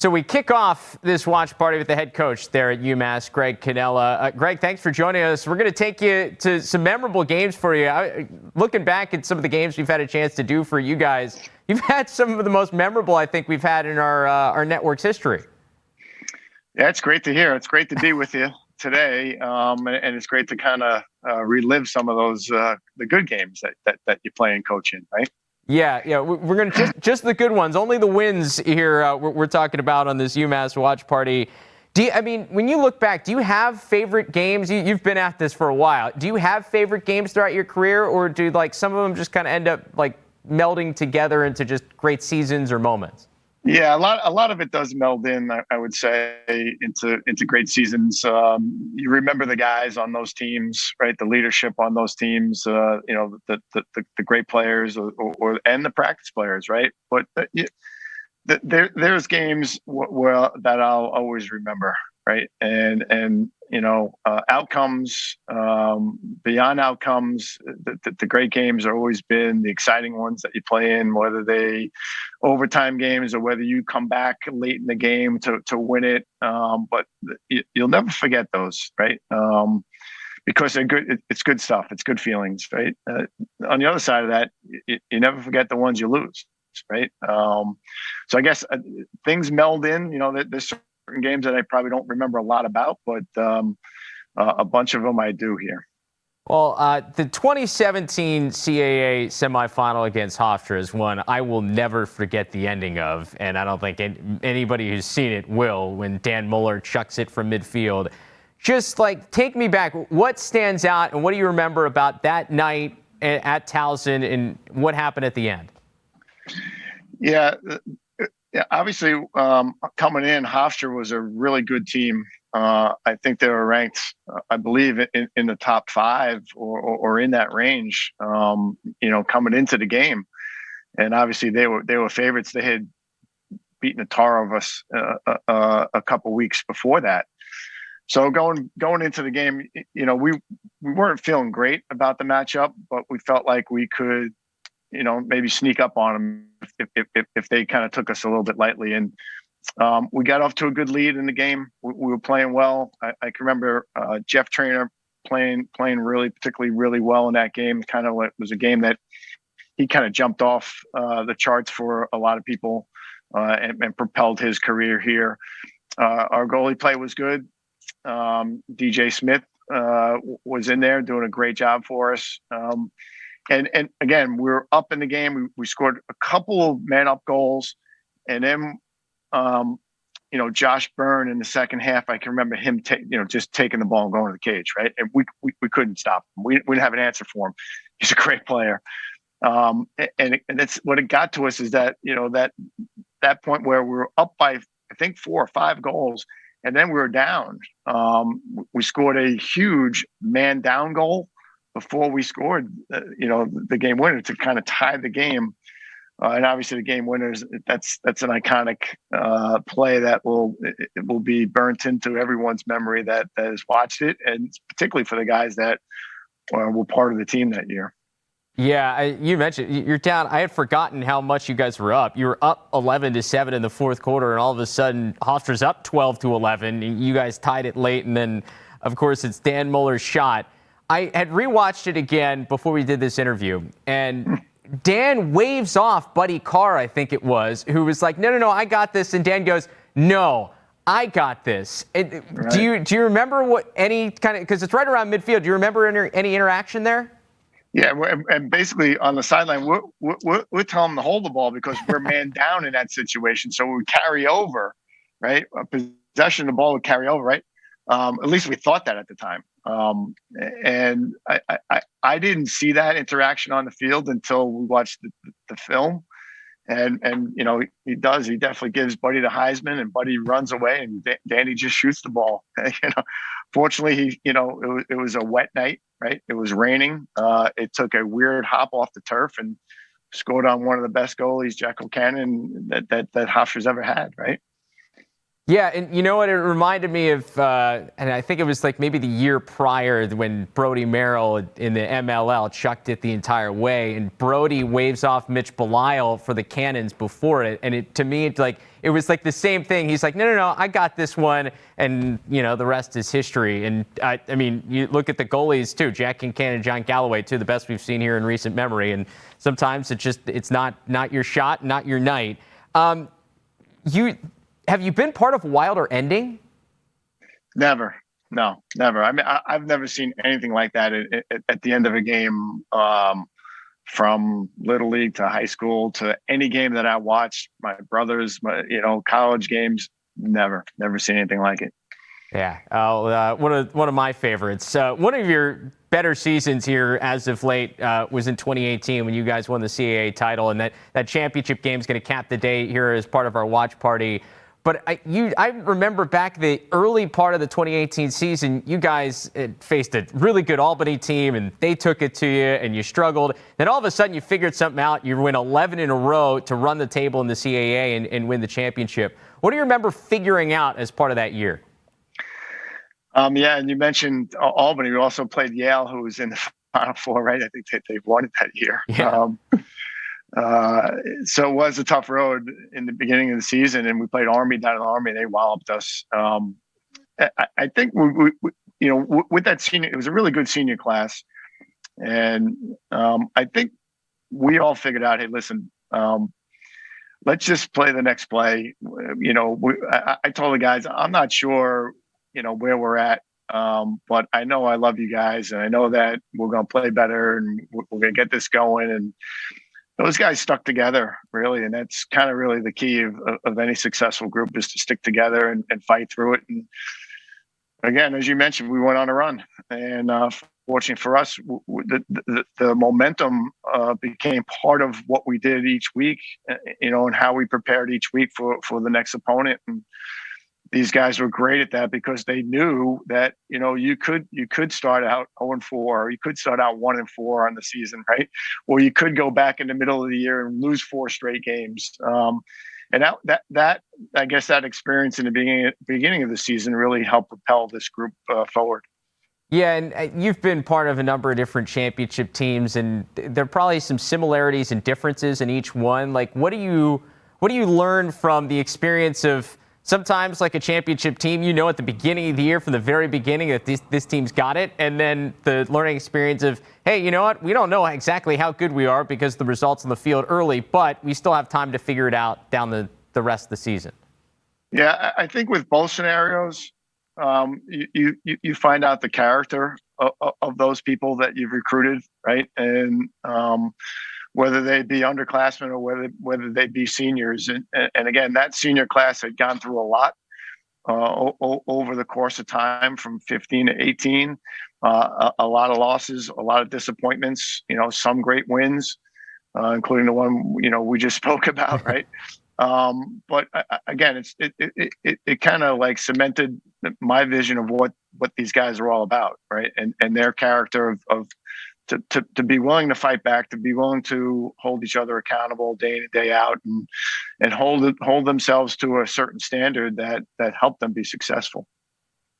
So we kick off this watch party with the head coach there at UMass, Greg Cannella. Greg, thanks for joining us. We're going to take you to some memorable games for you. Looking back at some of the games we've had a chance to do for you guys, you've had some of the most memorable I think we've had in our network's history. Yeah, it's great to hear. It's great to be with you today, and it's great to kind of relive some of those the good games that you play and coach in, right? Yeah, we're going to just the good ones. Only the wins here we're talking about on this UMass watch party. When you look back, do you have favorite games? You've been at this for a while. Do you have favorite games throughout your career, or do some of them just kind of end up melding together into just great seasons or moments? Yeah, a lot of it does meld in, I would say, into great seasons. You remember the guys on those teams, right? The leadership on those teams, the great players and the practice players, right? But there's games that I'll always remember, right? And outcomes, beyond outcomes, the great games have always been the exciting ones that you play in, whether they overtime games or whether you come back late in the game to win it. But you'll never forget those, right? Because they're good. It's good stuff. It's good feelings, right? On the other side of that, you never forget the ones you lose, right? So I guess things meld in. There's certain games that I probably don't remember a lot about, but a bunch of them I do here. Well, the 2017 CAA semifinal against Hofstra is one I will never forget the ending of, and I don't think anybody who's seen it will, when Dan Muller chucks it from midfield. Just take me back. What stands out, and what do you remember about that night at Towson, and what happened at the end? Yeah, obviously, coming in, Hofstra was a really good team. I think they were ranked, I believe, in the top 5 or in that range. Coming into the game, and obviously they were favorites. They had beaten a tar of us a couple weeks before that. So going into the game, we weren't feeling great about the matchup, but we felt like we could, maybe sneak up on them if they kind of took us a little bit lightly. And we got off to a good lead in the game. We were playing well. I can remember Jeff Trainer playing particularly really well in that game. Kind of was a game that he kind of jumped off the charts for a lot of people and propelled his career here. Our goalie play was good. DJ Smith was in there doing a great job for us. And again, we were up in the game. We scored a couple of man-up goals. And then, Josh Byrne in the second half, I can remember him just taking the ball and going to the cage, right? And we couldn't stop him. We didn't have an answer for him. He's a great player. And that's what it got to us, is that, that point where we were up by, I think, 4 or 5 goals, and then we were down. We scored a huge man-down goal before we scored, the game winner to kind of tie the game. And obviously the game winners, that's an iconic play that will be burnt into everyone's memory that has watched it, and particularly for the guys that were part of the team that year. Yeah, you mentioned you're down. I had forgotten how much you guys were up. You were up 11-7 in the fourth quarter, and all of a sudden Hofstra's up 12-11. You guys tied it late, and then, of course, it's Dan Muller's shot. I had rewatched it again before we did this interview, and Dan waves off Buddy Carr, I think it was, who was like, no, I got this. And Dan goes, no, I got this. Right. Do you remember because it's right around midfield. Do you remember any interaction there? Yeah, and basically on the sideline, we're telling them to hold the ball because we're man down in that situation. So we carry over, right? Possession of the ball would carry over, right? At least we thought that at the time. And I didn't see that interaction on the field until we watched the film. And he definitely gives Buddy the Heisman, and Buddy runs away, and Danny just shoots the ball. Fortunately, it was a wet night, right? It was raining. It took a weird hop off the turf and scored on one of the best goalies, Jack O'Cannon, that Hofstra's ever had, right? Yeah, and you know what? It reminded me of, and I think it was like maybe the year prior when Brody Merrill in the MLL chucked it the entire way, and Brody waves off Mitch Belisle for the Cannons before it, and to me, it was like the same thing. He's like, no, I got this one, and the rest is history. And I mean, you look at the goalies too, Jack Kincannon, John Galloway, two of the best we've seen here in recent memory, and sometimes it's not your shot, not your night. Have you been part of Wilder ending? Never. No, never. I mean, I've never seen anything like that at the end of a game, from little league to high school to any game that I watched. My brothers, college games. Never seen anything like it. Yeah, one of my favorites. One of your better seasons here as of late was in 2018 when you guys won the CAA title, and that championship game is going to cap the day here as part of our watch party. But I remember back the early part of the 2018 season, you guys faced a really good Albany team, and they took it to you, and you struggled. Then all of a sudden, you figured something out. You win 11 in a row to run the table in the CAA and win the championship. What do you remember figuring out as part of that year? Yeah, and you mentioned Albany. We also played Yale, who was in the Final Four, right? I think they won it that year. Yeah. So it was a tough road in the beginning of the season, and we played Army down in Army. They walloped us. I think we with that senior, it was a really good senior class, and I think we all figured out, hey, listen, let's just play the next play. I told the guys, I'm not sure, where we're at. But I know I love you guys, and I know that we're going to play better, and we're going to get this going. And those guys stuck together, really, and that's kind of really the key of any successful group, is to stick together and fight through it. And again, as you mentioned, we went on a run, and fortunately for us, the momentum became part of what we did each week, and how we prepared each week for the next opponent. And these guys were great at that, because they knew that, you could start out 0-4, or you could start out 1-4 on the season, right? Or you could go back in the middle of the year and lose 4 straight games. And that I guess that experience in the beginning of the season really helped propel this group forward. Yeah, and you've been part of a number of different championship teams, and there are probably some similarities and differences in each one. Like, what do you learn from the experience of sometimes, like a championship team, at the beginning of the year, from the very beginning, that this team's got it, and then the learning experience of, hey, you know what, we don't know exactly how good we are because the results on the field early, but we still have time to figure it out down the rest of the season? Yeah, I think with both scenarios, you find out the character of those people that you've recruited, right? And whether they be underclassmen or whether they be seniors. And again, that senior class had gone through a lot over the course of time, from 15 to 18, a lot of losses, a lot of disappointments, some great wins, including the one, we just spoke about, right? But again, it kind of like cemented my vision of what these guys are all about, right? And their character of to be willing to fight back, to be willing to hold each other accountable day in and day out, and hold themselves to a certain standard that helped them be successful.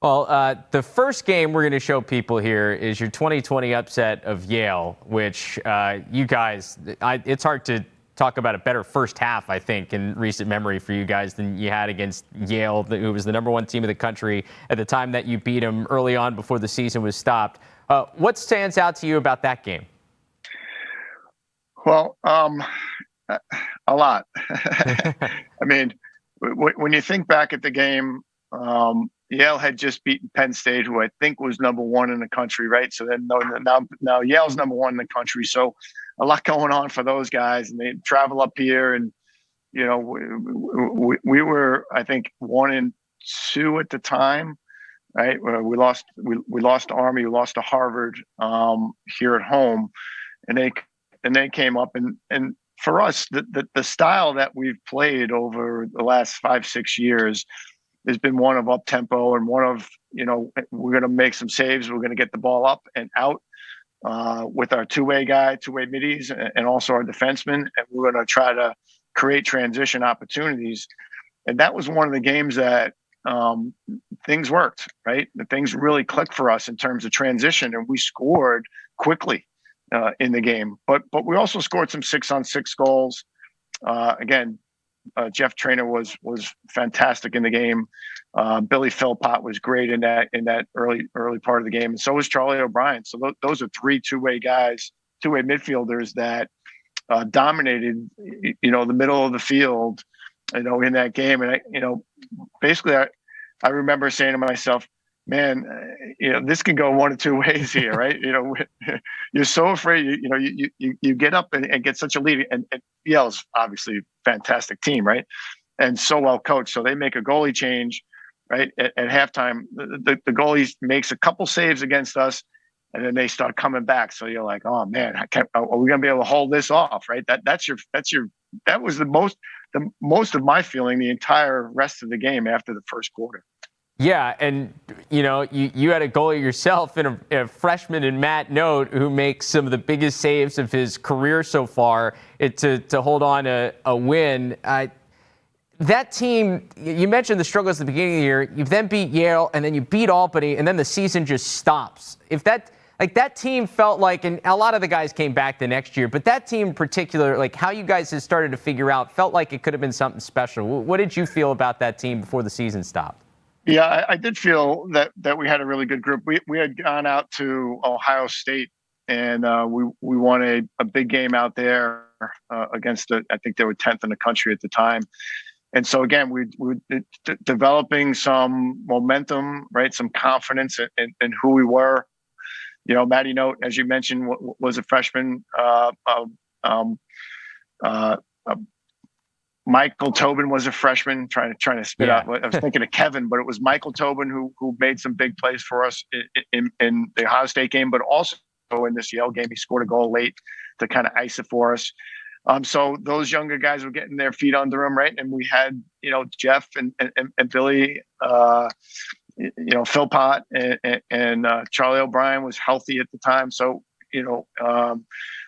Well, the first game we're going to show people here is your 2020 upset of Yale, which you guys, it's hard to talk about a better first half, I think, in recent memory for you guys than you had against Yale, who was the #1 team in the country at the time that you beat them early on before the season was stopped. What stands out to you about that game? Well, a lot. I mean, when you think back at the game, Yale had just beaten Penn State, who I think was #1 in the country, right? So then now Yale's #1 in the country. So a lot going on for those guys, and they travel up here, and we were, I think, 1-2 at the time, right? We lost to Army, we lost to Harvard here at home, and they came up, and for us, the style that we've played over the last 5-6 years has been one of up tempo, and one of, we're going to make some saves, we're going to get the ball up and out with our two-way middies, and also our defensemen, and we're going to try to create transition opportunities. And that was one of the games that things worked, right? The things really clicked for us in terms of transition, and we scored quickly in the game. But we also scored some 6-on-6 goals. Again, Jeff Trainer was fantastic in the game. Billy Philpott was great in that early part of the game, and so was Charlie O'Brien. So those are three two-way guys, two-way midfielders that dominated, the middle of the field, in that game. And basically, I remember saying to myself, man, this can go one of two ways here, right? You're so afraid, you get up and get such a lead, and Yale's obviously a fantastic team, right? And so well coached. So they make a goalie change, right? At halftime, the goalie makes a couple saves against us, and then they start coming back. So you're like, oh man, are we going to be able to hold this off, right? That was the most of my feeling the entire rest of the game after the first quarter. Yeah, and you had a goalie yourself and a freshman in Matt Note who makes some of the biggest saves of his career so far to hold on a win. That team, you mentioned the struggles at the beginning of the year. You then beat Yale, and then you beat Albany, and then the season just stops. If that team felt like, and a lot of the guys came back the next year, but that team in particular, like how you guys had started to figure out, felt like it could have been something special. What did you feel about that team before the season stopped? Yeah, I did feel that we had a really good group. We had gone out to Ohio State, and we won a big game out there against I think they were 10th in the country at the time. And so again, we were developing some momentum, right? Some confidence in who we were. Matty Note, as you mentioned, was a freshman. Michael Tobin was a freshman. Trying to spit out. I was thinking of Kevin, but it was Michael Tobin who made some big plays for us in the Ohio State game, but also in this Yale game. He scored a goal late to kind of ice it for us. So those younger guys were getting their feet under them, right? And we had, Jeff and Billy, Philpott and Charlie O'Brien was healthy at the time. So,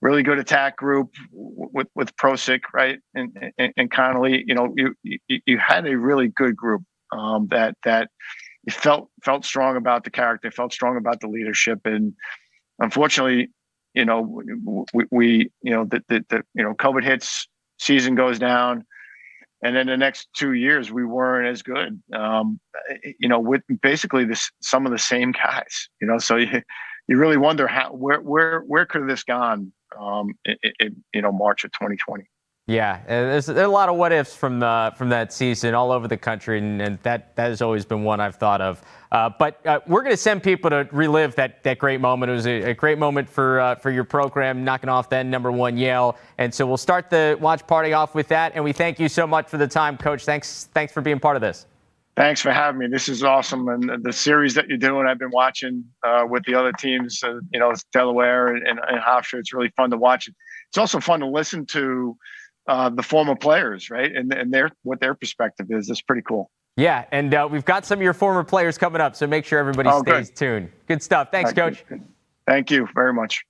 really good attack group with Prosick, right? And Connolly, you had a really good group that you felt strong about the character, felt strong about the leadership. And unfortunately, we COVID hits, season goes down, and then the next 2 years we weren't as good. With basically some of the same guys. So you really wonder where could have this gone? March of 2020. Yeah, there's a lot of what ifs from that season all over the country, and that has always been one I've thought of. But we're going to send people to relive that great moment. It was a great moment for your program, knocking off then #1 Yale. And so we'll start the watch party off with that. And we thank you so much for the time, Coach. Thanks for being part of this. Thanks for having me. This is awesome. And the series that you're doing, I've been watching with the other teams, Delaware and Hofstra. It's really fun to watch. It's also fun to listen to the former players, right? And what their perspective is. It's pretty cool. Yeah, and we've got some of your former players coming up, so make sure everybody stays tuned. Good stuff. Thanks, Coach. Thank you very much.